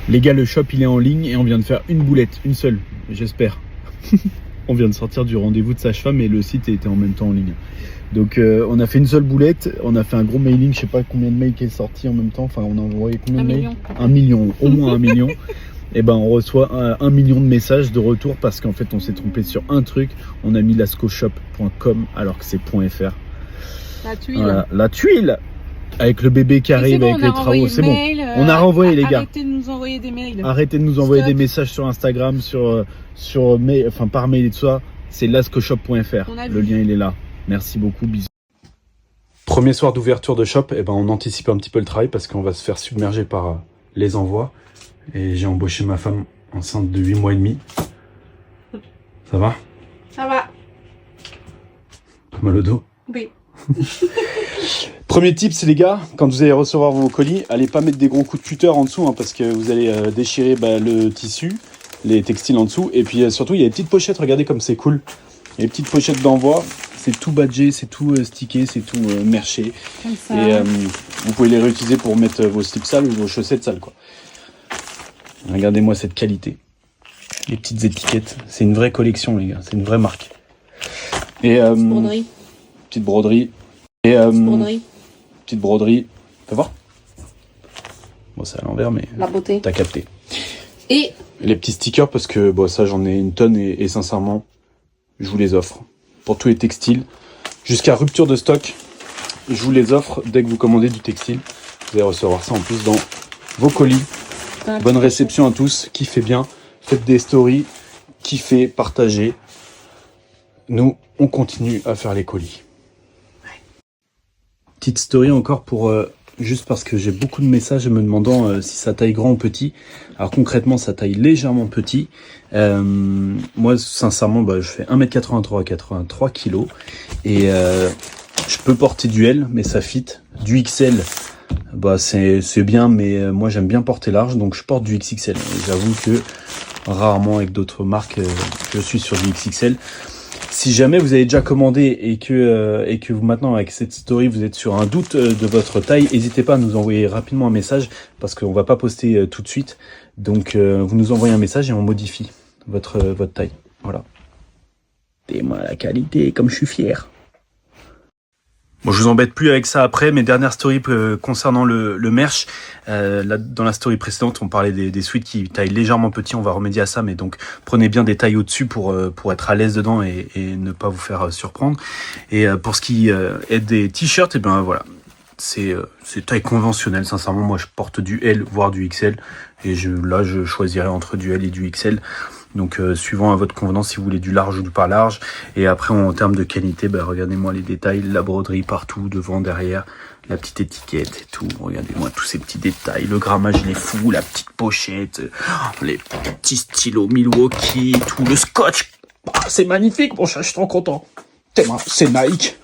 Les gars, le shop il est en ligne et on vient de faire une boulette, une seule, j'espère. On vient de sortir du rendez-vous de sage-femme et le site était en même temps en ligne. Donc on a fait une seule boulette, on a fait un gros mailing, je sais pas combien de mails qui est sorti en même temps, enfin on a envoyé combien de mails ? 1 million, au moins 1 million. Et ben on reçoit 1 million de messages de retour parce qu'en fait on s'est trompé sur un truc, on a mis lascoshop.com alors que c'est .fr. La tuile. Voilà, la tuile. Avec le bébé qui arrive, bon, avec les travaux, c'est bon. On a renvoyé les gars. Arrêtez de nous envoyer des mails. Arrêtez de nous envoyer des messages sur Instagram, par mail et tout ça. C'est lascoshop.fr. Le lien il est là. Merci beaucoup, bisous. Premier soir d'ouverture de shop, eh ben, on anticipe un petit peu le travail parce qu'on va se faire submerger par les envois. Et j'ai embauché ma femme enceinte de 8 mois et demi. Ça va ? Ça va. T'as mal au dos ? Oui. Premier tip, c'est les gars, quand vous allez recevoir vos colis, allez pas mettre des gros coups de cutter en dessous parce que vous allez déchirer le tissu, les textiles en dessous. Et puis surtout, il y a des petites pochettes, regardez comme c'est cool. Il y a des petites pochettes d'envoi, c'est tout badgé, c'est tout stické, c'est tout merché. Comme ça. Et vous pouvez les réutiliser pour mettre vos slips sales ou vos chaussettes sales, quoi. Regardez-moi cette qualité. Les petites étiquettes, c'est une vraie collection, les gars, c'est une vraie marque. Et broderie. Petite broderie. Et Broderie. petite broderie. Fais voir. Bon, c'est à l'envers, mais La beauté. t'as capté. Et les petits stickers, parce que bon, ça, j'en ai une tonne et sincèrement, je vous les offre. Pour tous les textiles, jusqu'à rupture de stock, je vous les offre dès que vous commandez du textile. Vous allez recevoir ça en plus dans vos colis. Bonne réception à tous, kiffez bien, faites des stories, kiffez, partagez. Nous, on continue à faire les colis. Petite story encore pour juste parce que j'ai beaucoup de messages me demandant si ça taille grand ou petit. Alors concrètement, ça taille légèrement petit. Moi, sincèrement, je fais 1m83 à 83 kg et je peux porter du L, mais ça fit. Du XL, c'est bien, mais moi j'aime bien porter large, donc je porte du XXL. J'avoue que rarement avec d'autres marques, je suis sur du XXL. Si jamais vous avez déjà commandé et que vous maintenant avec cette story vous êtes sur un doute de votre taille, n'hésitez pas à nous envoyer rapidement un message parce qu'on va pas poster tout de suite. Donc vous nous envoyez un message et on modifie votre taille. Voilà. Et moi la qualité, comme je suis fier. Bon, je vous embête plus avec ça après. Mes dernières stories concernant le merch. Dans la story précédente, on parlait des sweats qui taillent légèrement petit. On va remédier à ça, mais donc prenez bien des tailles au-dessus pour être à l'aise dedans et ne pas vous faire surprendre. Et pour ce qui est des t-shirts, et ben voilà, c'est taille conventionnelle. Sincèrement, moi je porte du L voire du XL et là je choisirais entre du L et du XL. Donc suivant à votre convenance si vous voulez du large ou du pas large. Et après en termes de qualité, regardez-moi les détails, la broderie partout, devant, derrière, la petite étiquette et tout. Regardez-moi tous ces petits détails, le grammage il est fou, la petite pochette, les petits stylos Milwaukee, tout le scotch. C'est magnifique mon chat, je suis trop content. C'est Nike.